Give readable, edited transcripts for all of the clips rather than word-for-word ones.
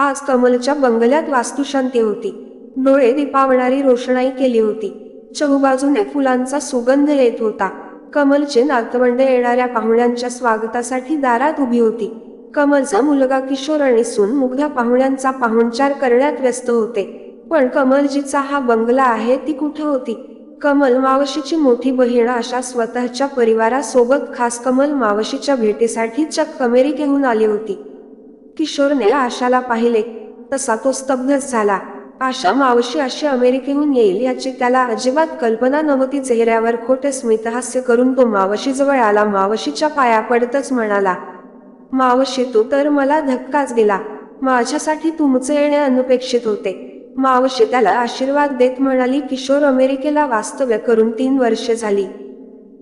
आज कमलच्या बंगल्यात वास्तुशांती होती. डोळे दिपावणारी रोषणाई केली होती. चहूबाजूने फुलांचा सुगंध येत होता. कमलचे नातवंड येणाऱ्या पाहुण्यांच्या स्वागतासाठी दारात उभी होती. कमलचा मुलगा किशोर आणि सून मुग्धा पाहुण्यांचा पाहुणचार करण्यात व्यस्त होते. पण कमलजीचा हा बंगला आहे ती कुठं होती? कमल मावशीची मोठी बहीण आशा स्वतःच्या परिवारासोबत खास कमल मावशीच्या भेटीसाठी चक्क अमेरिकेहून आली होती. किशोरने आशाला पाहिले तसा तो स्तब्धच झाला. आशा मावशी अशी अमेरिकेहून येईल याची त्याला अजिबात कल्पना नव्हती. चेहऱ्यावर खोटे स्मितहास्य करून तो मावशीजवळ आला. मावशीच्या पाया पडतच म्हणाला, मावशी तू तर मला धक्काच दिला. माझ्यासाठी तुमचे येणे अनपेक्षित होते. मावशी त्याला आशीर्वाद देत म्हणाली, किशोर अमेरिकेला वास्तव्य करून 3 वर्षे झाली.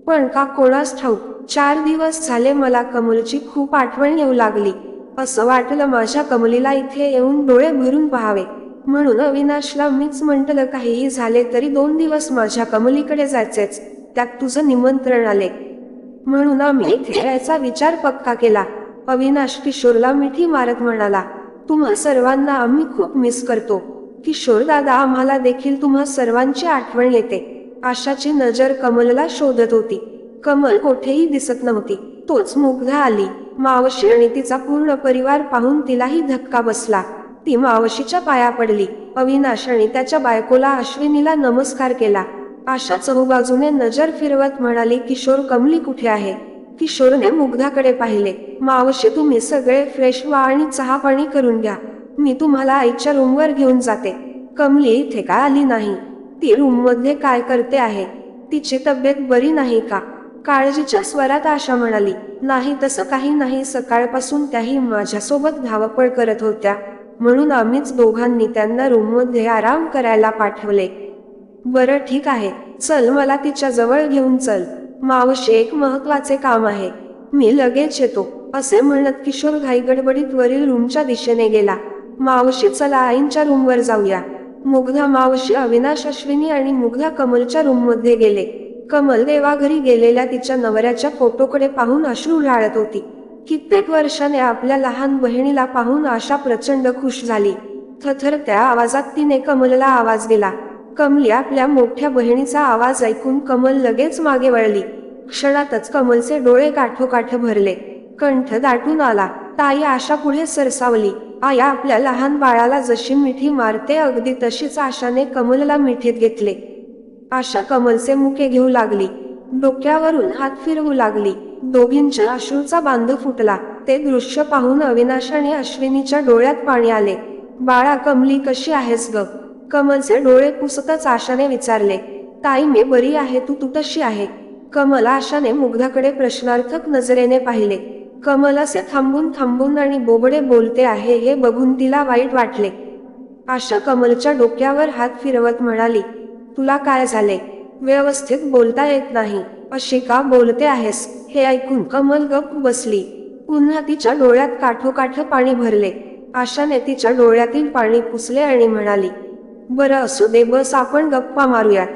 पण का कोणास ठाऊक 4 दिवस झाले मला कमलची खूप आठवण येऊ लागली. असं वाटलं माझ्या कमलीला इथे येऊन डोळे भरून पाहावे. म्हणून अविनाशला मीच म्हटलं काहीही झाले तरी 2 दिवस माझ्या कमलीकडे जायचेच. त्यात तुझं निमंत्रण आले म्हणून आम्ही इथे यायचा विचार पक्का केला. अविनाश किशोरला मिठी मारत म्हणाला, तुम्हा सर्वांना आम्ही खूप मिस करतो. किशोर दादा आम्हाला देखील तुम्हा सर्वांची आठवण येते. आशाची नजर कमलला शोधत होती. कमल कोठेही दिसत नव्हती. तोच मुग्धा आली. मावशी आणि तिचा पूर्ण परिवार पाहून तिलाही धक्का बसला. ती मावशीच्या पाया पडली. अविनाश आणि त्याच्या बायकोला अश्विनीला नमस्कार केला. आशा चहूबाजूने नजर फिरवत म्हणाली, किशोर कमली कुठे आहे? किशोरने मुग्धाकडे पाहिले. मावशी तुम्ही सगळे फ्रेश व्हा आणि चहा पाणी करून घ्या. मी तुम्हाला आईच्या रूमवर घेऊन जाते. कमली इथे का आली नाही? ती रूम मध्ये काय करते आहे? तिची तब्येत बरी नाही का? काळजीच्या स्वरात आशा म्हणाली, नाही तसं काही नाही. सकाळपासून त्याही माझ्यासोबत धावपळ करत होत्या म्हणून आम्हीच दोघांनी त्यांना रूममध्ये आराम करायला पाठवले. बरं ठीक आहे, चल मला तिच्या जवळ घेऊन चल. मावशी एक महत्वाचे काम आहे, मी लगेच येतो असे म्हणत किशोर घाईगडबडीत वरील रूमच्या दिशेने गेला. मावशी चला आईंच्या रूमवर जाऊया. मुग्धा मावशी, अविनाश, अश्विनी आणि मुग्धा कमलच्या रूममध्ये गेले. कमल देवाघरी गेलेल्या तिच्या नवऱ्याच्या फोटोकडे पाहून अश्रू ढाळत होती. कित्येक वर्षाने आपल्या लहान बहिणीला पाहून आशा प्रचंड खुश झाली. थरथरत्या आवाजात तिने कमलला आवाज दिला. कमली आपल्या मोठ्या बहिणीचा आवाज ऐकून कमल लगेच मागे वळली. क्षणातच कमलचे डोळे काठोकाठ भरले. कंठ दाटून आला. ताई आशा पुढे सरसावली. आया आपल्या लहान बाळाला जशी मिठी मारते अगदी तशीच आशाने कमलला मिठीत घेतले. आशा कमलचे मुके घेऊ लागली. डोक्यावरून हात फिरवू लागली. दोघींच्या अश्रूचा बांध फुटला. ते दृश्य पाहून अविनाश आणि अश्विनीच्या डोळ्यात पाणी आले. बाळा कमली कशी आहेस ग? कमलचे डोळे पुसतच आशाने विचारले. ताई मी बरी आहे, तू कशी आहे? कमल आशाने मुग्धाकडे प्रश्नार्थक नजरेने पाहिले. कमल असे थांबून थांबून आणि बोबडे बोलते आहे हे बघून तिला वाईट वाटले. आशा कमलच्या डोक्यावर हात फिरवत म्हणाली, तुला काय झाले? व्यवस्थित बोलता येत नाही, अशी का बोलते आहेस? हे ऐकून कमल गप्प बसली. पुन्हा तिच्या डोळ्यात काठोकाठ पाणी भरले. आशाने तिच्या डोळ्यातील पाणी पुसले आणि म्हणाली, बरं असू दे, बस आपण गप्पा मारूयात.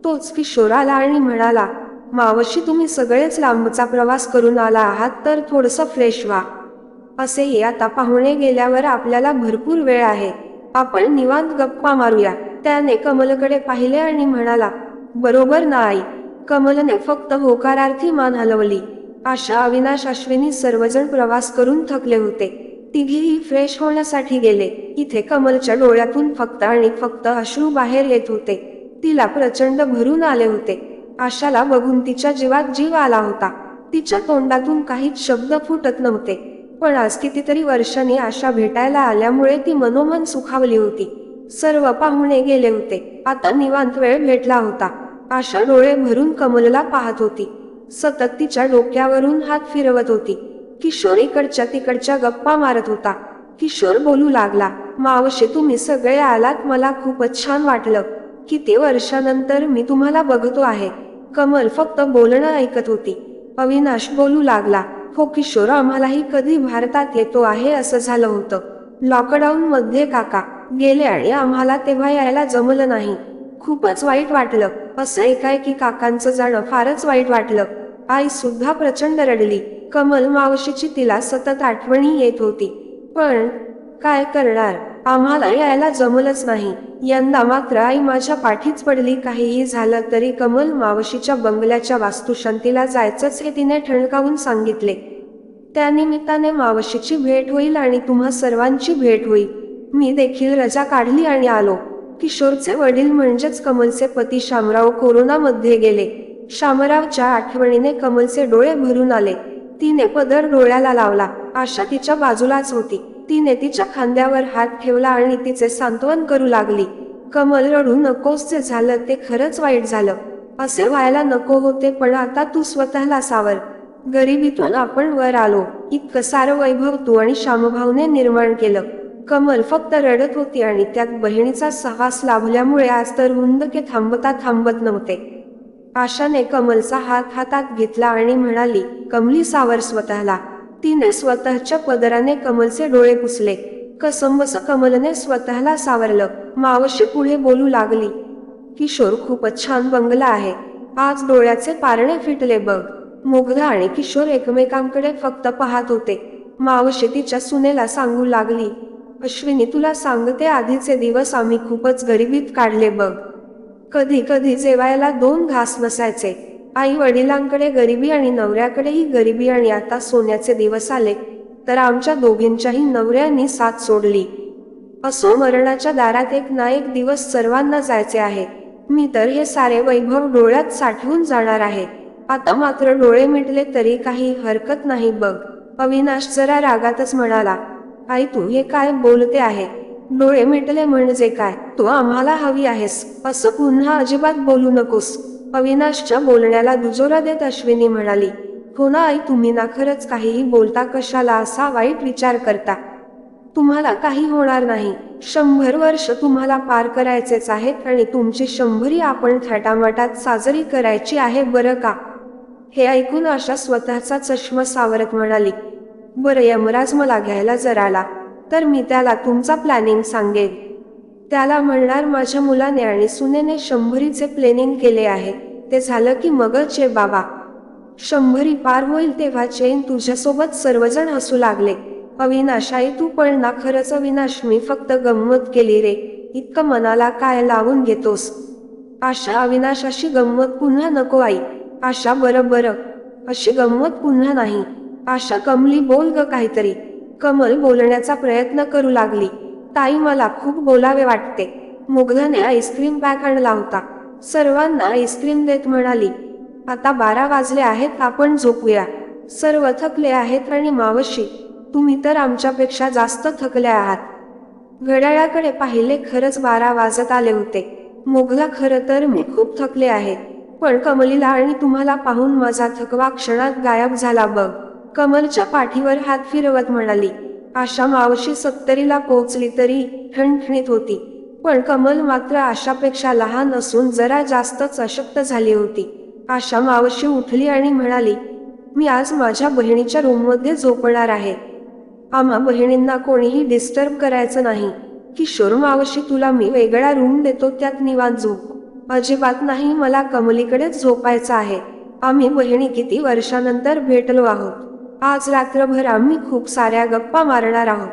तोच किशोर आला आणि म्हणाला, मावशी तुम्ही सगळेच लांबचा प्रवास करून आला आहात तर थोडंसं फ्रेश व्हा. असेही आता पाहुणे गेल्यावर आपल्याला भरपूर वेळ आहे, आपण निवांत गप्पा मारूया. त्याने कमलकडे पाहिले आणि म्हणाला, बरोबर ना आई? कमलने फक्त होकारार्थी मान हलवली. आशा, अविनाश, अश्विनी सर्वजण प्रवास करून थकले होते. तिघेही फ्रेश होण्यासाठी गेले. इथे कमलच्या डोळ्यातून फक्त आणि फक्त अश्रू बाहेर येत होते. तिला प्रचंड भरून आले होते. आशाला बघून तिच्या जीवात जीव आला होता. तिच्या तोंडातून काहीच शब्द फुटत नव्हते. पण आज कितीतरी वर्षांनी आशा भेटायला आल्यामुळे ती मनोमन सुखावली होती. सर्व पाहुणे गेले होते. आता निवांत वेळ भेटला होता. आशा डोळे भरून कमलला पाहत होती. सतत तिच्या डोक्यावरून हात फिरवत होती. किशोर इकडच्या तिकडच्या गप्पा मारत होता. किशोर बोलू लागला, मावशी तुम्ही सगळे आलात, मला खूपच छान वाटलं. किती वर्षानंतर मी तुम्हाला बघतो आहे. कमल फक्त बोलणं ऐकत होती. अविनाश बोलू लागला, हो किशोर, आम्हालाही कधी भारतात येतो आहे असं झालं होतं. लॉकडाऊन मध्ये काका गेले आणि आम्हाला तेव्हा यायला जमलं नाही. खूपच वाईट वाटलं. असं एकाएकी काकांचं जाणं फारच वाईट वाटलं. आई सुद्धा प्रचंड रडली. कमल मावशीची तिला सतत आठवणी येत होती. पण काय करणार, आम्हाला यायला जमलंच नाही. यंदा मात्र आई माझ्या पाठीच पडली. काहीही झालं तरी कमल मावशीच्या बंगल्याच्या वास्तुशांतीला जायचंच हे तिने ठणकावून सांगितले. त्यानिमित्ताने मावशीची भेट होईल आणि तुम्हा सर्वांची भेट होईल. मी देखील रजा काढली आणि आलो. किशोरचे वडील म्हणजेच कमलचे पती शामराव कोरोनामध्ये गेले. शामरावच्या आठवणीने कमलचे डोळे भरून आले. तिने पदर डोळ्याला लावला. आशा तिच्या बाजूलाच होती. तिने तिच्या खांद्यावर हात ठेवला आणि तिचे सांत्वन करू लागली. कमल, रडू नकोस. जे झालं ते खरंच वाईट झालं. असे व्हायला नको होते, पण आता तू स्वतःला सावर. गरिबीतून आपण वर आलो. इतकं सारं वैभव तू आणि शामभावने निर्माण केलं. कमल फक्त रडत होती आणि त्यात बहिणीचा सहवास लाभल्यामुळे आज तर हुंदके थांबत नव्हते. आशाने कमलचा हात हातात घेतला आणि म्हणाली, कमली, सावर स्वतःला. तिने स्वतःच्या पदराने कमलचे डोळे पुसले. कसंबस कमलने स्वतःला सावरलं. मावशी पुढे बोलू लागली, किशोर, खूपच छान बंगला आहे. आज डोळ्याचे पारणे फिटले बघ. मुग्धा आणि किशोर एकमेकांकडे फक्त पाहत होते. मावशी तिच्या सुनेला सांगू लागली, अश्विनी, तुला सांगते, आधीचे दिवस आम्ही खूपच गरिबीत काढले बघ. कधी कधी जेवायला 2 घास नसायचे. आई वडिलांकडे गरिबी आणि नवऱ्याकडेही गरिबी, आणि आता सोन्याचे दिवस आले तर आमच्या दोघींच्याही नवऱ्यांनी साथ सोडली. असो, मरणाच्या दारात एक ना एक दिवस सर्वांना जायचे आहे. मी तर हे सारे वैभव डोळ्यात साठवून जाणार आहे. आता मात्र डोळे मिटले तरी काही हरकत नाही बघ. अविनाश जरा रागातच म्हणाला, आई, तू हे काय बोलते आहे? डोळे मिटले म्हणजे काय? तू आम्हाला हवी आहेस असं पुन्हा अजिबात बोलू नकोस. अविनाशच्या बोलण्याला दुजोरा देत अश्विनी म्हणाली, हो ना आई, तुम्ही ना खरंच काहीही बोलता. कशाला असा वाईट विचार करता? तुम्हाला काही होणार नाही. 100 वर्ष तुम्हाला पार करायचेच आहेत आणि तुमची 100री आपण थाटामाटात साजरी करायची आहे बरं का? हे ऐकून आशा स्वतःचा चष्मा सावरत म्हणाली, बरं, यमराज मला घ्यायला जर आला तर मी त्याला तुमचा प्लॅनिंग सांगेन. त्याला म्हणणार, माझ्या मुलाने आणि सुनेने 100रीचे प्लॅनिंग केले आहे. ते झालं की मगच ये बाबा. 100री पार होईल तेव्हा चैन. तुझ्यासोबत सर्वजण हसू लागले. अविनाश, आई तू पण ना. खरंच अविनाश, मी फक्त गंमत केली रे. इतकं मनाला काय लावून घेतोस? आशा, अविनाश, अशी गंमत पुन्हा नको आई. आशा, बरं, अशी गंमत पुन्हा नाही. आशा, कमली, बोल ग काहीतरी. कमल बोलण्याचा प्रयत्न करू लागली, ताई, मला खूप बोलावे वाटते. मुग्धाने आईस्क्रीम पॅक आणला होता. सर्वांना आईस्क्रीम देत म्हणाली, आता 12 वाजले आहेत, आपण झोपूया. सर्व थकले आहेत आणि मावशी, तुम्ही तर आमच्यापेक्षा जास्त थकले आहात. घड्याळाकडे पाहिले, खरंच 12 वाजत आले होते. मुग्धा, खरं तर मी खूप थकले आहे, पण कमलीला आणि तुम्हाला पाहून माझा थकवा क्षणात गायब झाला बघ. कमलच्या पाठीवर हात फिरवत म्हणाली. आशा मावशी 70ला पोहोचली तरी ठणठणीत होती, पण कमल मात्र आशापेक्षा लहान असून जरा जास्तच अशक्त झाली होती. आशा मावशी उठली आणि म्हणाली, मी आज माझ्या बहिणीच्या रूममध्ये झोपणार आहे. आम्हा बहिणींना कोणीही डिस्टर्ब करायचं नाही. किशोर मावशी, तुला मी वेगळा रूम देतो, त्यात निवांत झोप. अजिबात नाही, मला कमलीकडेच झोपायचं आहे. आम्ही बहिणी किती वर्षानंतर भेटलो आहोत. आज रात्रभर आम्ही खूप साऱ्या गप्पा मारणार आहोत.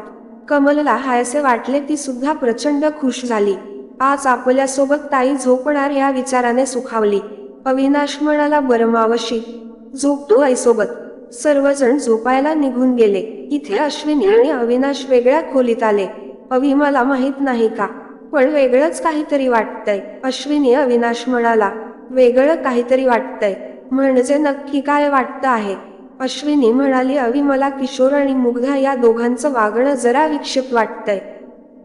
कमलला हायसे वाटले. ती सुद्धा प्रचंड खुश झाली. आज आपल्यासोबत ताई झोपणार या विचाराने सुखावली. अविनाश म्हणाला, बरं मावशी, झोपतो आईसोबत. सर्वजण झोपायला निघून गेले. इथे अश्विनी आणि अविनाश वेगळ्या खोलीत आले. अवि, मला माहित नाही का, पण वेगळंच काहीतरी वाटतंय. अश्विनी, अविनाश म्हणाला, वेगळं काहीतरी वाटतंय म्हणजे नक्की काय वाटतं आहे? अश्विनी म्हणाली, अवि, मला किशोर आणि मुग्धा या दोघांचं वागणं जरा विक्षिप्त वाटतंय.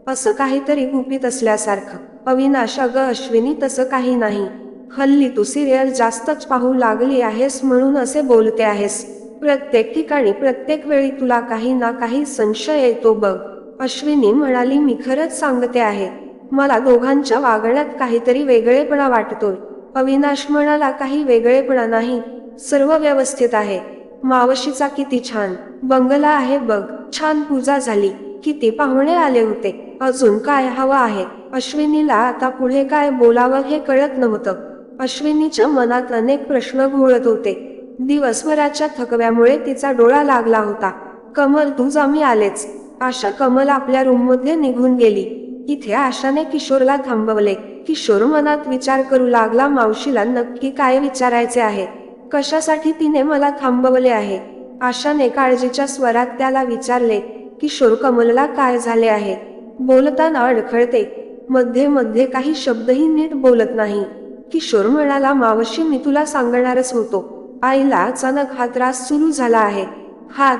असं काहीतरी गुपित असल्यासारखं. अविनाश, अगं अश्विनी, तसं काही नाही. हल्ली तू सिरियल जास्तच पाहू लागली आहेस म्हणून असे बोलते आहेस. प्रत्येक ठिकाणी प्रत्येक वेळी तुला काही ना काही संशय येतो बघ. अश्विनी म्हणाली, मी खरंच सांगते आहे, मला दोघांच्या वागण्यात काहीतरी वेगळेपणा वाटतोय. अविनाश म्हणाला, काही वेगळेपणा नाही, सर्व व्यवस्थित आहे. मावशीचा किती छान बंगला आहे बघ. छान पूजा झाली, किती पाहुणे आले होते. अजून काय हवं आहे? अश्विनीला आता पुढे काय बोलावं हे कळत नव्हतं. अश्विनीच्या मनात अनेक प्रश्न घोळत होते. दिवसभराच्या थकव्यामुळे तिचा डोळा लागला होता. कमल, तू जा, मी आलेच. आशा कमल आपल्या रूममध्ये निघून गेली. इथे आशाने किशोरला थांबवले. किशोर मनात विचार करू लागला, मावशीला नक्की काय विचारायचे आहे, कशासाठी तिने मला थांबवले आहे. आशाने काळजीच्या स्वरात त्याला विचारले. किशोर, कमलला काय झाले आहे? बोलताना अडखळते, मध्ये मध्ये काही शब्दही नीट बोलत नाही. किशोर म्हणाला, मावशी मी तुला सांगणारच होतो. आईला अचानक हा त्रास सुरू झाला आहे. हात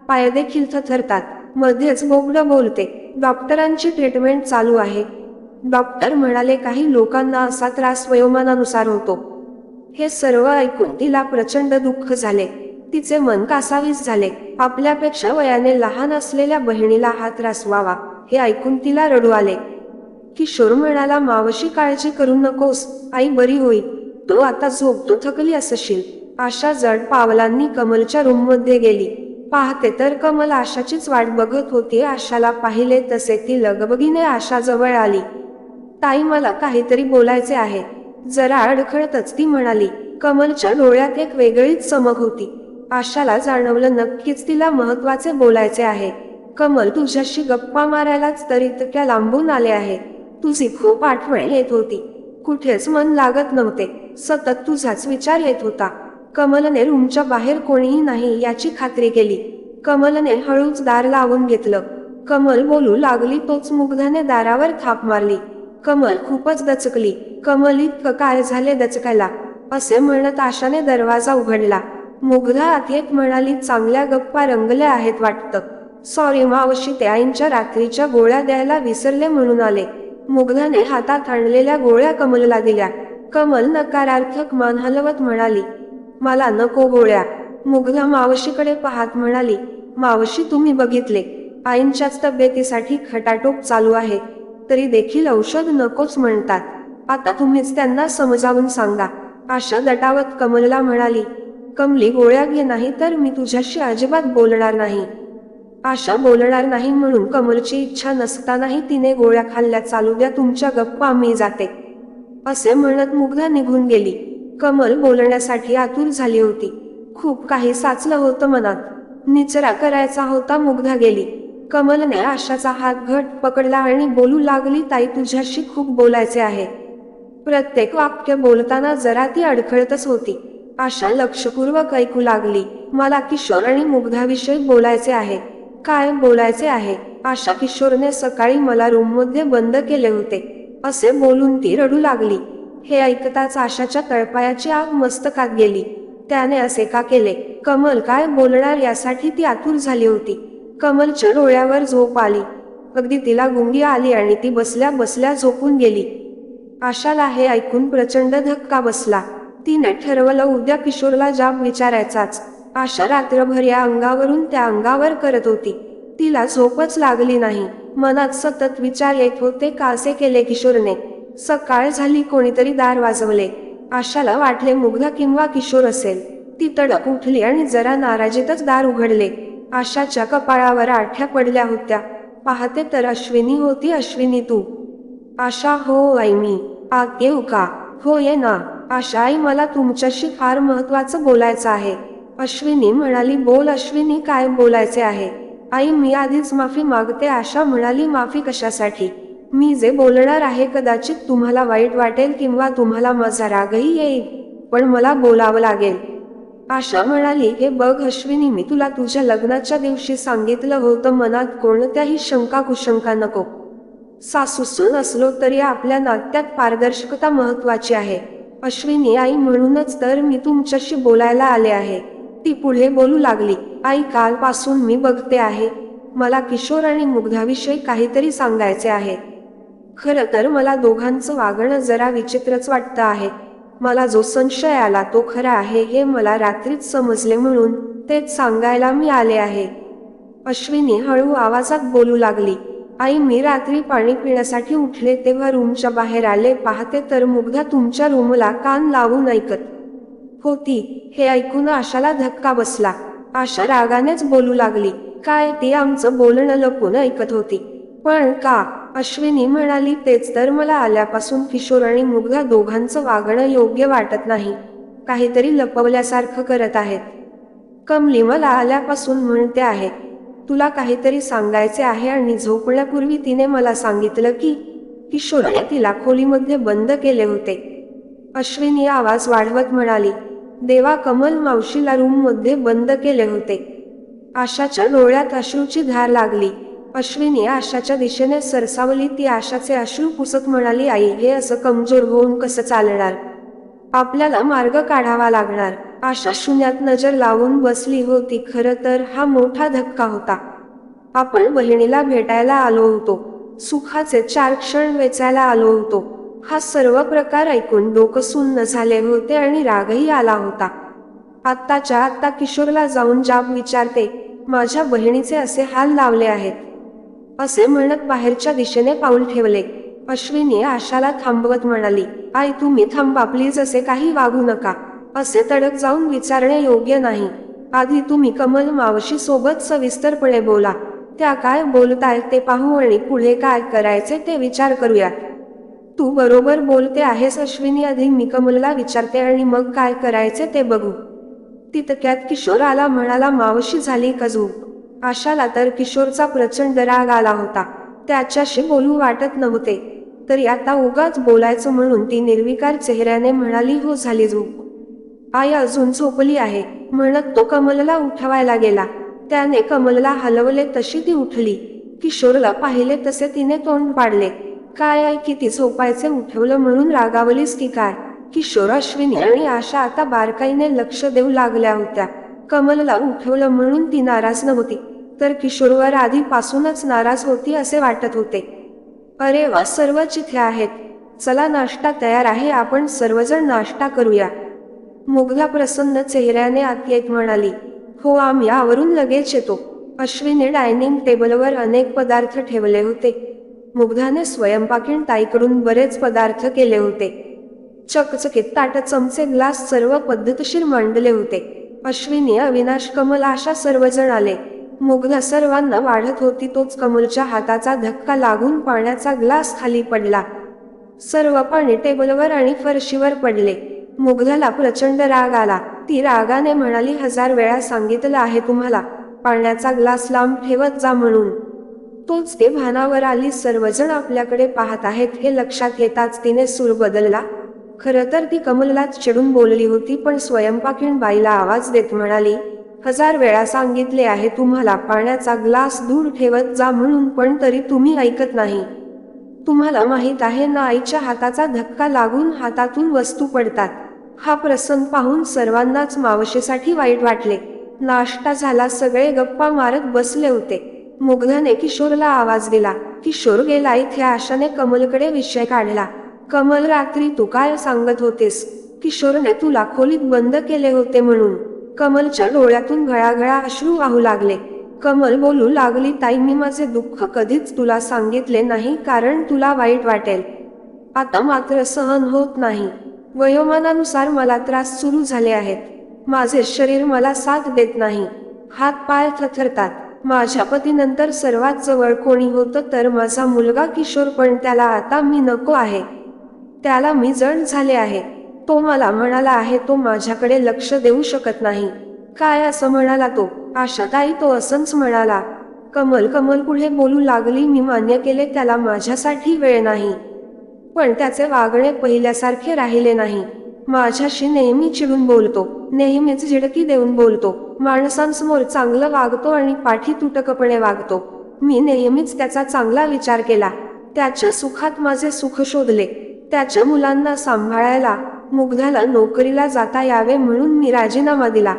पाय देखील थरथरतात. मध्येच बोबडं बोलते. डॉक्टरांची ट्रीटमेंट चालू आहे. डॉक्टर म्हणाले काही लोकांना असा त्रास वयोमानानुसार होतो. हे सर्व ऐकून तिला प्रचंड दुःख झाले. तिचे मन कासावीस झाले. आपल्यापेक्षा वयाने लहान असलेल्या बहिणीला हा त्रास व्हावा हे ऐकून तिला रडू आले. किशोर म्हणाला, मावशी काळजी करू नकोस, आई बरी होईल. तो आता झोपतो, थकली असशील. आशा जड पावलांनी कमलच्या रूममध्ये गेली. पाहते तर कमल आशाचीच वाट बघत होती. आशाला पाहिले तसे ती लगबगीने आशाजवळ आली. ताई, मला काहीतरी बोलायचे आहे, जरा अडखळतच ती म्हणाली. कमलच्या डोळ्यात एक वेगळीच चमक होती. आशाला जाणवलं नक्कीच तिला महत्वाचे बोलायचे आहे. कमल, तुझ्याशी गप्पा मारायलाच तर इतक्या लांबून आले आहे. तुझी खूप आठवण येत होती. कुठेच मन लागत नव्हते. सतत तुझाच विचार येत होता. कमलने रूमच्या बाहेर कोणीही नाही याची खात्री केली. कमलने हळूच दार लावून घेतलं. कमल बोलू लागली तोच मुग्धाने दारावर थाप मारली. कमल खूपच दचकली. कमल, इतकं काय झाले दचकायला, असे म्हणत आशाने दरवाजा उघडला. मुग्धा आत येत म्हणाली, चांगल्या गप्पा रंगल्या आहेत वाटतं. सॉरी मावशी, ते आईंच्या रात्रीच्या गोळ्या द्यायला विसरले म्हणून आले. मुग्धाने हातात आणलेल्या गोळ्या कमलला दिल्या. कमल नकारार्थक मान हलवत म्हणाली, मला नको गोळ्या. मुग्धा मावशीकडे पाहत म्हणाली, मावशी तुम्ही बघितले, आईंच्याच तब्येतीसाठी खटाटोप चालू आहे, तरी देखील औषध नकोच म्हणतात. आता तुम्हीच त्यांना समजावून सांगा. आशा दटावत कमलला म्हणाली, कमली गोळ्या घे, नाही तर मी तुझ्याशी अजिबात बोलणार नाही. आशा बोलणार नाही म्हणून कमलची इच्छा नसतानाही तिने गोळ्या खाल्ल्या. चालू द्या तुमच्या गप्पा, मी जाते, असे म्हणत मुग्धा निघून गेली. कमल बोलण्यासाठी आतुर झाली होती. खूप काही साचलं होतं मनात, निचरा करायचा होता. मुग्धा गेली. कमलने आशाचा हात घट पकडला आणि बोलू लागली, ताई तुझ्याशी खूप बोलायचे आहे. प्रत्येक वाक्य बोलताना जरा ती अडखळतच होती. आशा लक्षपूर्वक ऐकू लागली. मला किशोर आणि मुग्धाविषयी बोलायचे आहे. काय बोलायचे आहे? आशा, किशोरने सकाळी मला रूममध्ये बंद केले होते, असे बोलून ती रडू लागली. हे ऐकताच आशाच्या तळपायाची आग मस्तकात गेली. त्याने असे का केले? कमल काय बोलणार यासाठी ती आतुर झाली होती. कमलच्या डोळ्यावर झोप आली. अगदी तिला गुंगी आली आणि ती बसल्या बसल्या झोपून गेली. आशाला हे ऐकून प्रचंड धक्का बसला. तिने ठरवलं उद्या किशोरला जाब विचारायचाच. आशा रात्रभर या अंगावरून त्या अंगावर करत होती. तिला झोपच लागली नाही. मनात सतत विचार येत होते, का असे केले किशोरने? सकाळ झाली. कोणीतरी दार वाजवले. आशाला वाटले मुग्धा किंवा किशोर असेल. ती तडक उठली आणि जरा नाराजीतच दार उघडले. आशाच्या कपाळावर आठ्या पडल्या होत्या. पाहते तर अश्विनी होती. अश्विनी तू? आशा, हो आई, मी आत येऊ का? हो ये ना. आशा, आई मला तुमच्याशी फार महत्वाचं बोलायचं आहे. अश्विनी म्हणाली, बोल अश्विनी, काय बोलायचे आहे? आई, मी आधीच माफी मागते. आशा म्हणाली, माफी कशासाठी? मी जे बोलणार आहे कदाचित तुम्हाला वाईट वाटेल किंवा तुम्हाला माझा रागही येईल, पण मला बोलावं लागेल. आशा म्हणाली, हे बघ अश्विनी, मी तुला तुझ्या लग्नाच्या दिवशी सांगितलं होतं, मनात कोणत्याही शंका कुशंका नको. सासूसून असलो तरी आपल्या नात्यात पारदर्शकता महत्वाची आहे. अश्विनी आई, म्हणूनच तर मी तुमच्याशी बोलायला आले आहे. ती पुढे बोलू लागली, आई कालपासून मी बघते आहे, मला किशोर आणि मुग्धाविषयी काहीतरी सांगायचे आहे. खरं तर मला दोघांचं वागणं जरा विचित्रच वाटतं आहे. मला जो संशय आला तो खरा आहे हे मला रात्रीच समजले, म्हणून तेच सांगायला मी आले आहे. अश्विनी हळू आवाजात बोलू लागली, आई मी रात्री पाणी पिण्यासाठी उठले तेव्हा रूमच्या बाहेर आले, पाहते तर मुग्धा तुमच्या रूमला कान लावून ऐकत होती. हे ऐकून आशाला धक्का बसला. आशा रागानेच बोलू लागली, काय ती आमचं बोलणं लपून ऐकत होती? पण का? अश्विनी म्हणाली, तेच तर, मला आल्यापासून किशोर आणि मुग्धा दोघांचं वागणं योग्य वाटत नाही. काहीतरी लपवल्यासारखं करत आहेत. कमली मला आल्यापासून म्हणते आहे तुला काहीतरी सांगायचे आहे आणि झोपण्यापूर्वी तिने मला सांगितलं की किशोरने तिला खोलीमध्ये बंद केले होते. अश्विनी आवाज वाढवत म्हणाली, देवा, कमल मावशीला रूममध्ये बंद केले होते. आशाच्या डोळ्यात अश्रूची धार लागली. अश्विनी आशाच्या दिशेने सरसावली. ती आशाचे अश्रू पुसत म्हणाली, आई, हे असं कमजोर होऊन कसं चालणार? आपल्याला मार्ग काढावा लागणार. आशा शून्यात नजर लावून बसली होती. खरं तर हा मोठा धक्का होता. आपण बहिणीला भेटायला आलो होतो, सुखाचे 4 क्षण वेचायला आलो होतो. हा सर्व प्रकार ऐकून डोकं सुन्न झाले होते आणि रागही आला होता. आत्ताच्या आत्ता किशोरला जाऊन जाब विचारते, माझ्या बहिणीचे असे हाल लावले आहेत, असे म्हणत बाहेरच्या दिशेने पाऊल ठेवले. अश्विनी आशाला थांबवत म्हणाली, आई, तुम्ही थांबा प्लीज, असे काही वागू नका. असे तडक जाऊन विचारणे योग्य नाही. आधी तुम्ही कमल मावशी सोबत सविस्तरपणे बोला. त्या काय बोलतायत ते पाहू आणि पुढे काय करायचे ते विचार करूया. तू बरोबर बोलते आहेस अश्विनी, आधी मी कमलला विचारते आणि मग काय करायचे ते बघू. तितक्यात किशोर आला. म्हणाला, मावशी झाली का झोप? आशाला तर किशोरचा प्रचंड राग आला होता. त्याच्याशी बोलू वाटत नव्हते, तरी आता उगाच बोलायचं म्हणून ती निर्विकार चेहऱ्याने म्हणाली, हो, झाली झोप. आई अजून झोपली आहे, म्हणत तो कमलला उठवायला गेला. त्याने कमलला हलवले तशी ती उठली. किशोरला पाहिले तसे तिने तोंड पाडले. काय आई, किती झोपायचे, उठवलं म्हणून रागावलीस की काय? किशोर, अश्विनी आणि आशा आता बारकाईने लक्ष देऊ लागल्या होत्या. कमलला उठवलं म्हणून ती नाराज नव्हती, तर किशोरवर आधीपासूनच नाराज होती असे वाटत होते. अरे वा, सर्वच इथे आहेत. चला, नाश्ता तयार आहे, आपण सर्वजण नाश्ता करूया. मुग्धा प्रसन्न चेहऱ्याने आत येत म्हणाली, हो, आम्ही आवरून लगेच येतो. अश्विनी डायनिंग टेबलवर अनेक पदार्थ ठेवले होते. मुग्धाने स्वयंपाकीण ताईकडून बरेच पदार्थ केले होते. चकचकीत ताट, चमचे, ग्लास सर्व पद्धतशीर मांडले होते. अश्विनी, अविनाश, कमल, आशा सर्वजण आले. मुग्धा सर्वांना वाढत होती. तोच कमलच्या हाताचा धक्का लागून पाण्याचा ग्लास खाली पडला. सर्व पाणी टेबलवर आणि फरशीवर पडले. मुग्धाला प्रचंड राग आला. ती रागाने म्हणाली, 1000 वेळा सांगितलं आहे तुम्हाला, पाण्याचा ग्लास लांब ठेवत जा म्हणून. तोच ते भानावर आली. सर्वजण आपल्याकडे पाहत आहेत हे लक्षात येताच तिने सूर बदलला. खरं तर ती कमललाच चिडून बोलली होती, पण स्वयंपाकीण बाईला आवाज देत म्हणाली, 1000 वेळा सांगितले आहे तुम्हाला, पाण्याचा ग्लास दूर ठेवत जा म्हणून, पण तरी तुम्ही ऐकत नाही. तुम्हाला माहित आहे ना, आईच्या हाताचा धक्का लागून हातातून वस्तू पडतात. हा प्रसंग पाहून सर्वांनाच मावशीसाठी वाईट वाटले. नाश्ता झाला. सगळे गप्पा मारत बसले होते. मुग्धाने किशोरला आवाज दिला. किशोर गेला. इथे आशाने कमलकडे विषय काढला. कमल, रात्री तू काय सांगत होतेस? किशोरने तुला खोलीत बंद केले होते म्हणून. कमलच्या डोळ्यातून घळाघळा अश्रू वाहू लागले. कमल बोलू लागली, ताई, मी माझे दुःख कधीच तुला सांगितले नाही, कारण तुला वाईट वाटेल. आता मात्र सहन होत नाही. वयोमानानुसार मला त्रास सुरू झाले आहेत. माझे शरीर मला साथ देत नाही. हात पाय थरथरतात. माझ्या पतीनंतर सर्वात जवळ कोणी होतं तर माझा मुलगा किशोर, पण त्याला आता मी नको आहे. त्याला मी जण झाले आहे. तो मला म्हणाला आहे तो माझ्याकडे लक्ष देऊ शकत नाही. काय असं म्हणाला तो? आशाताई, तो असंच म्हणाला. कमल पुढे बोलू लागली, मी मान्य केले त्याला माझ्यासाठी वेळ नाही, पण त्याचे वागणे पहिल्यासारखे राहिले नाही. माझ्याशी नेहमी चिडून बोलतो, नेहमीच झिडकी देऊन बोलतो, माणसांसमोर चांगलं वागतो आणि पाठी तुटकपणे वागतो. मी नेहमीच त्याचा चांगला विचार केला. त्याच्या सुखात माझे सुख शोधले. त्याच्या मुलांना सांभाळायला, मुग्धाला नोकरीला जाता यावे म्हणून मी राजीनामा दिला.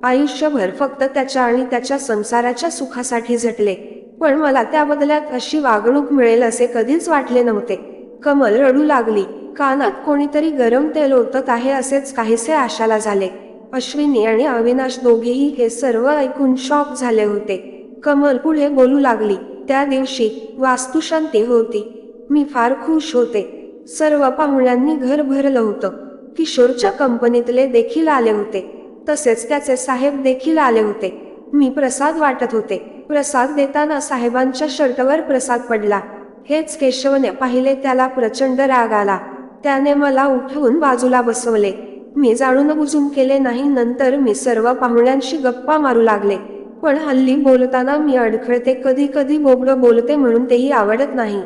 आयुष्यभर फक्त त्याच्या आणि त्याच्या संसाराच्या सुखासाठी झटले, पण मला त्या बदल्यात अशी वागणूक मिळेल असे कधीच वाटले नव्हते. कमल रडू लागली. कानात कोणीतरी गरम तेल ओतत आहे असेच काहीसे आशाला झाले. अश्विनी आणि अविनाश दोघेही हे सर्व ऐकून शॉक झाले होते. कमल पुढे बोलू लागली, त्या दिवशी वास्तुशांती होती. मी फार खुश होते. सर्व पाहुण्यांनी घर भरलं होतं. किशोरच्या कंपनीतले देखील आले होते, तसेच त्याचे साहेब देखील आले होते. मी प्रसाद वाटत होते. प्रसाद देताना साहेबांच्या शर्टवर प्रसाद पडला. हेच केशवने पाहिले. त्याला प्रचंड राग आला. त्याने मला उठवून बाजूला बसवले. मी जाणून बुजून केले नाही. नंतर मी सर्व पाहुण्यांशी गप्पा मारू लागले. पण हल्ली बोलताना मी अडखळते, कधी कधी बोबडं बोलते म्हणून तेही आवडत नाही.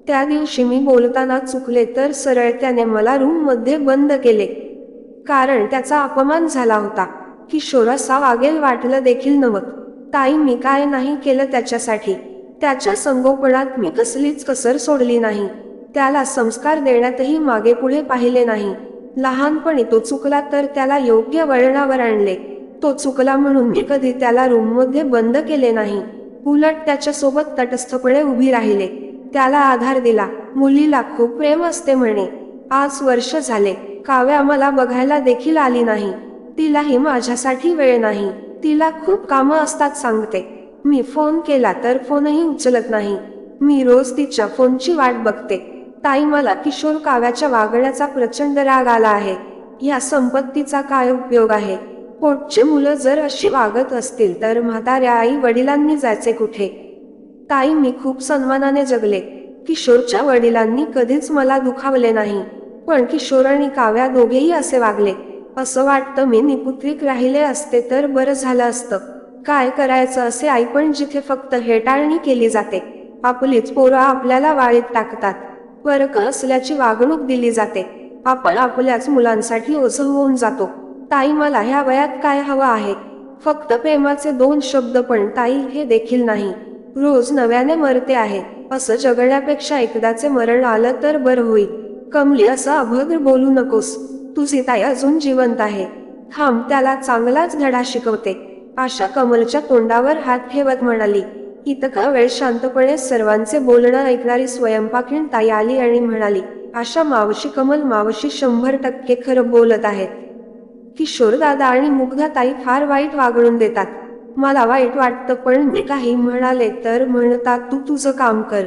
त्या दिवशी मी बोलताना चुकले तर सरळ त्याने मला रूम मध्ये बंद केले, कारण त्याचा अपमान झाला होता. किशोर असा वागेल वाटलं देखील नव्हतं. ताई, मी काय नाही केलं त्याच्यासाठी. त्याच्या संगोपनात मी कसलीच कसर सोडली नाही. त्याला संस्कार देण्यातही मागे पुढे पाहिले नाही. लहानपणी तो चुकला तर त्याला योग्य वळणावर आणले. तो चुकला म्हणून मी कधी त्याला रूममध्ये बंद केले नाही. उलट त्याच्यासोबत तटस्थपणे उभी राहिले, त्याला आधार दिला. मुलीला खूप प्रेम असते म्हणे. आज वर्ष झाले, काव्या मला बघायला देखील आली नाही. तिलाही माझ्यासाठी वेळ नाही. तिला खूप कामं असतात सांगते. मी फोन केला तर फोनही उचलत नाही. मी रोज तिच्या फोनची वाट बघते. ताई, मला किशोर काव्याच्या वागण्याचा प्रचंड राग आला आहे. ह्या संपत्तीचा काय उपयोग आहे? पोटचे मुलं जर अशी वागत असतील तर म्हाताऱ्या आई वडिलांनी जायचे कुठे? ताई, मी खूप सन्मानाने जगले. किशोरच्या वडिलांनी कधीच मला दुखावले नाही. पण किशोर आणि काव्या दोघेही असे वागले. असं वाटतं मी निपुत्रिक राहिले असते तर बरं झालं असतं. काय करायचं असे आई, पण जिथे फक्त हेटाळणी केली जाते, आपलीच पोरं आपल्याला वाळीत टाकतात, परक असल्याची वागणूक दिली जाते, आपण आपल्याच मुलांसाठी ओझं होऊन जातो. ताई, मला ह्या वयात काय हवं आहे? फक्त प्रेमाचे 2 शब्द. पण ताई, हे देखील नाही. रोज नव्याने मरते आहे. असं जगण्यापेक्षा एकदाचे मरण आलं तर बरं होईल. कमली, असं अभद्र बोलू नकोस. तुझी ताई अजून जिवंत आहे. थांब, त्याला चांगलाच धडा शिकवते. आशा कमलच्या तोंडावर हात ठेवत म्हणाली. इतका वेळ शांतपणे सर्वांचे बोलणं ऐकणारी स्वयंपाकीण ताई आली आणि म्हणाली, आशा मावशी, कमल मावशी 100% खरं बोलत आहेत. किशोर दादा आणि मुग्धा ताई फार वाईट वागणूक देतात. मला वाईट वाटतं, पण मी काही म्हणाले तर म्हणतात तू तुझं काम कर.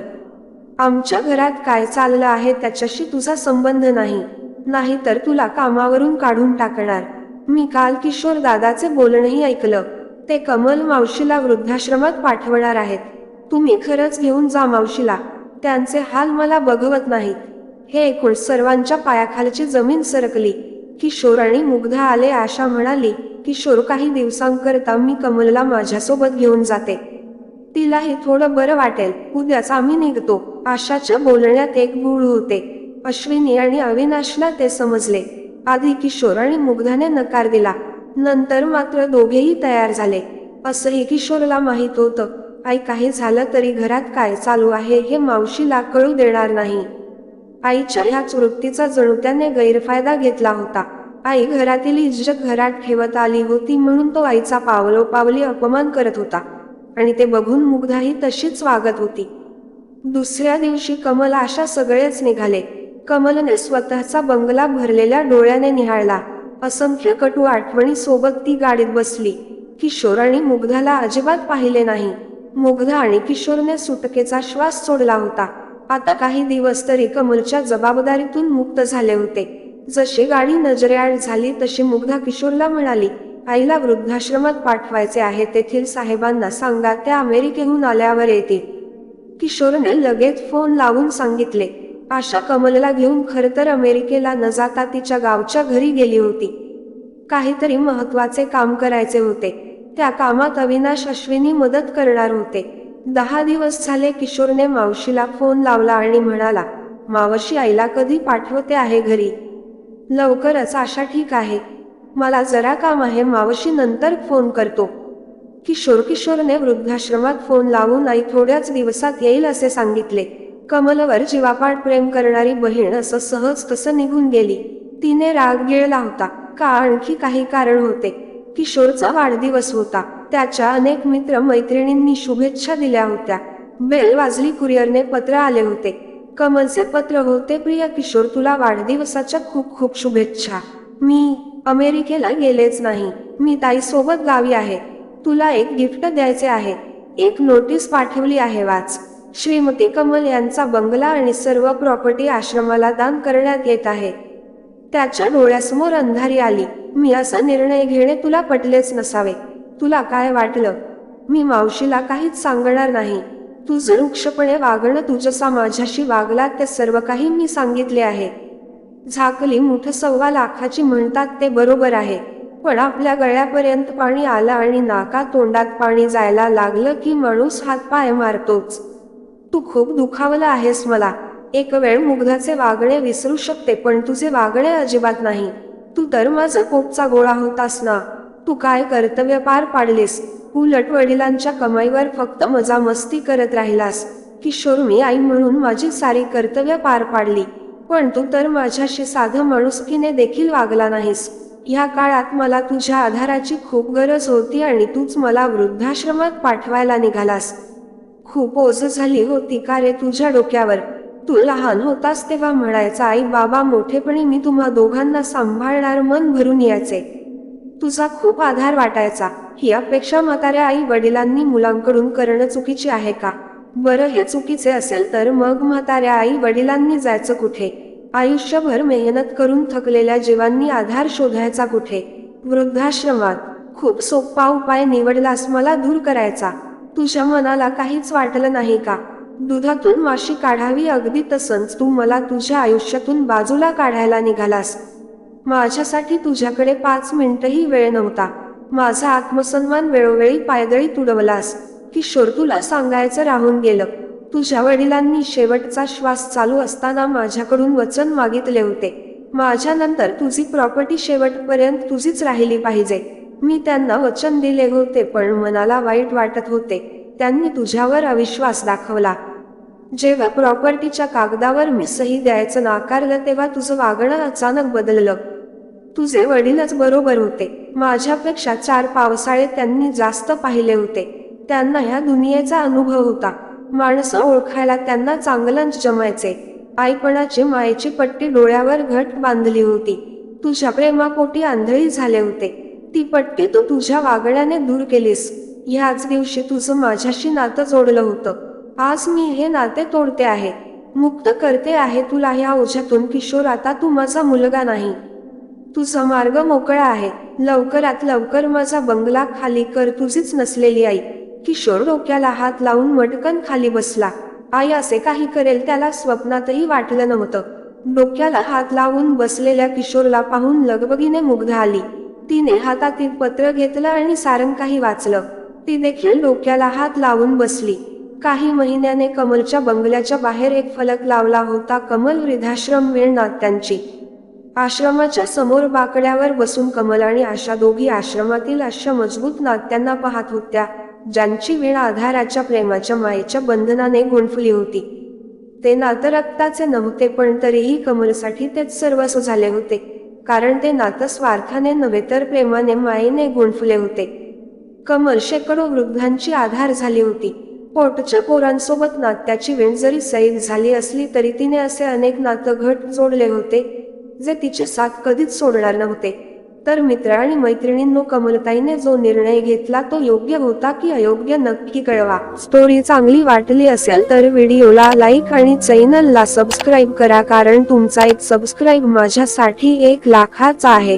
आमच्या घरात काय चाललं आहे त्याच्याशी तुझा संबंध नाही, नाहीतर तुला कामावरून काढून टाकणार. मी काल किशोर दादाचे बोलणंही ऐकलं. ते कमल मावशीला वृद्धाश्रमात पाठवणार आहेत. तुम्ही खरंच घेऊन जा मावशीला. त्यांचे हाल मला बघवत नाहीत. हे ऐकून सर्वांच्या पायाखालची जमीन सरकली. किशोर आणि मुग्धा आले. आशा म्हणाली, किशोर, काही दिवसांकरता मी कमलला माझ्यासोबत घेऊन जाते. तिलाही थोडं बरं वाटेल. उद्याच आम्ही निघतो. आशाच्या बोलण्यात एक गूढ होते. अश्विनी आणि अविनाशला ते समजले. आधी किशोर आणि मुग्धाने नकार दिला, नंतर मात्र दोघेही तयार झाले. असंही किशोरला माहित होतं, आई काही झालं तरी घरात काय चालू आहे हे मावशीला कळू देणार नाही. आईच्या ह्याच वृत्तीचा जणू त्याने गैरफायदा घेतला होता. आई घरातील इज्जत घरात ठेवत आली होती म्हणून तो आईचा पावलोपावली अपमान करत होता, आणि ते बघून मुग्धाही तशीच वागत होती. दुसऱ्या दिवशी कमल, आशा सगळेच निघाले. कमलने स्वतःचा बंगला भरलेल्या डोळ्याने निहाळला. असंख्य कटू आठवणी सोबत ती गाडीत बसली. किशोर आणि मुग्धाला अजिबात पाहिले नाही. मुग्धा आणि किशोरने सुटकेचा श्वास सोडला होता. आता काही दिवस तरी कमलच्या जबाबदारीतून मुक्त झाले होते. जशी गाडी नजरेआड झाली तशी मुग्धा किशोरला म्हणाली, आईला वृद्धाश्रमात पाठवायचे आहे. तेथील साहेबांना सांगा, त्या अमेरिकेहून आल्यावर येतील. किशोरने लगेच फोन लावून सांगितले. आशा कमलला घेऊन खरंतर अमेरिकेला न जाता तिच्या गावच्या घरी गेली होती. काहीतरी महत्वाचे काम करायचे होते. त्या कामात अविनाश, अश्विनी मदत करणार होते. 10 दिवस झाले. किशोरने मावशीला फोन लावला आणि म्हणाला, मावशी, आईला कधी पाठवते आहे घरी? लवकरच. आशा, ठीक आहे, मला जरा काम आहे मावशी, नंतर फोन करतो. किशोरने वृद्धाश्रमात फोन लावून आई थोड्याच दिवसात येईल असे सांगितले. कमलवर जीवापाड प्रेम करणारी बहीण असं सहज कसं निघून गेली? तिने राग गिळला होता का आणखी काही कारण होते? किशोरचा वाढदिवस होता. त्याच्या अनेक मित्र मैत्रिणींनी शुभेच्छा दिल्या होत्या. बेल वाजली. कुरिअरने पत्र आले होते. कमलचे पत्र होते. प्रिय किशोर, तुला वाढदिवसाच्या खूप खूप शुभेच्छा. मी अमेरिकेला गेलेच नाही. मी ताईसोबत गावी आहे. तुला एक गिफ्ट द्यायचे आहे. एक नोटीस पाठवली आहे, वाच. श्रीमती कमल यांचा बंगला आणि सर्व प्रॉपर्टी आश्रमाला दान करण्यात येत आहे. त्याच्या डोळ्यासमोर अंधारी आली. मी असा निर्णय घेणे तुला पटलेच नसावे. तुला काय वाटलं? मी मावशीला काहीच सांगणार नाही. तुझं रुक्षपणे वागणं, तू जसा माझ्याशी वागला ते सर्व काही मी सांगितले आहे. झाकली मूठ 1.25 लाखाची म्हणतात ते बरोबर आहे, पण आपल्या गळ्यापर्यंत पाणी आलं आणि नाका तोंडात पाणी जायला लागलं की माणूस हातपाय मारतोच. तू खूप दुखावलं आहेस मला. एक वेळ मुग्धाचे वागणे विसरू शकते, पण तुझे वागणे अजिबात नाही. तू तर माझा पोटचा गोळा होतास ना. तू काय कर्तव्य पार पाडलेस? उलट वडिलांच्या कमाईवर फक्त मजा मस्ती करत राहिलास. किशोर, मी आई म्हणून माझी सारी कर्तव्य पार पाडली, पण तू तर माझ्याशी साधं माणुसकीने देखील वागला नाहीस. ह्या काळात मला तुझ्या आधाराची खूप गरज होती आणि तूच मला वृद्धाश्रमात पाठवायला निघालास. खूप ओझ झाली होती का रे तुझ्या डोक्यावर? तू लहान होतास तेव्हा म्हणायचा, आई बाबा मोठेपणी मी तुम्हा दोघांना सांभाळणार, मन भरून यायचे. तुझा खूप आधार वाटायचा. ही अपेक्षा म्हाताऱ्या आई वडिलांनी मुलांकडून करणं चुकीची आहे का? बरं, हे चुकीचे असेल तर मग म्हाताऱ्या आई वडिलांनी जायचं कुठे? आयुष्यभर मेहनत करून थकलेल्या जीवांनी आधार शोधायचा कुठे? वृद्धाश्रमात. खूप सोपा उपाय निवडलास मला दूर करायचा. तुझ्या मनाला काहीच वाटलं नाही का? दुधातून माशी काढावी, अगदी तसंच तू मला तुझ्या आयुष्यातून बाजूला काढायला निघालास. माझ्यासाठी तुझ्याकडे 5 मिनिटही वेळ नव्हता. माझा आत्मसन्मान वेळोवेळी पायदळी तुडवलास. किशोर, तुला सांगायचं राहून गेलं. तुझ्या वडिलांनी शेवटचा श्वास चालू असताना माझ्याकडून वचन मागितले होते. माझ्यानंतर तुझी प्रॉपर्टी शेवटपर्यंत तुझीच राहिली पाहिजे. मी त्यांना वचन दिले होते, पण मनाला वाईट वाटत होते. त्यांनी तुझ्यावर अविश्वास दाखवला. जेव्हा प्रॉपर्टीच्या कागदावर मी सही द्यायचं नाकारलं तेव्हा तुझं वागणं अचानक बदललं. तुझे वडीलच बरोबर होते. माझ्यापेक्षा 4 पावसाळे त्यांनी जास्त पाहिले होते. त्यांना ह्या दुनियेचा अनुभव होता. माणसं ओळखायला त्यांना चांगलंच जमायचे. आईपणाची मायेची पट्टी डोळ्यावर घट बांधली होती. तुझ्या प्रेमापोटी आंधळी झाले होते. ती पट्टी तू तुझ्या वागण्याने दूर केलीस. ह्याच दिवशी तुझं माझ्याशी नातं जोडलं होतं. आज मी हे नाते तोडते आहे, मुक्त करते आहे तुला ह्या ओझ्यातून. किशोर, आता तू माझा मुलगा नाही. तुझा मार्ग मोकळा आहे. लवकरात लवकर माझा बंगला खाली कर. तुझीच नसलेली आई. किशोर डोक्याला हात लावून मटकन खाली बसला. आई असे काही करेल त्याला स्वप्नातही वाटलं नव्हतं. डोक्याला हात लावून बसलेल्या किशोरला पाहून लगबगीने मुग्धा आली. तिने हातातील पत्र घेतलं आणि सारं काही वाचलं. ती देखील डोक्याला हात लावून बसली. काही महिन्याने कमलच्या बंगल्याच्या बाहेर एक फलक लावला होता, कमल वृद्धाश्रम वेळ नात्यांची. आश्रमाच्या समोर बाकड्यावर बसून कमल आणि आशा दोघी आश्रमातील अशा मजबूत नात्यांना पाहत होत्या, ज्यांची वीण आधाराच्या प्रेमाच्या मायेच्या बंधनाने गुंफली होती. ते नातं रक्ताचे नव्हते, पण तरीही कमलसाठी तेच सर्वस्व झाले होते. कारण ते नातं स्वार्थाने नव्हे तर प्रेमाने, मायेने गुंफले होते. कमल शेकडो वृद्धांची आधार झाली होती. पोटच्या पोरांसोबत नात्याची वीण जरी सैल झाली असली तरी तिने असे अनेक नातं घट जोडले होते, जे तिचे साथ कधीच सोडणार नव्हते. तर मित्र आणि मैत्रिणींनो, कमलताईने जो निर्णय घेतला तो योग्य होता की अयोग्य, नक्की कळवा. स्टोरी चांगली वाटली असेल तर व्हिडिओला लाईक आणि चॅनलला सबस्क्राईब करा, कारण तुमचा एक सबस्क्राईब माझ्यासाठी 1 लाखाचा आहे.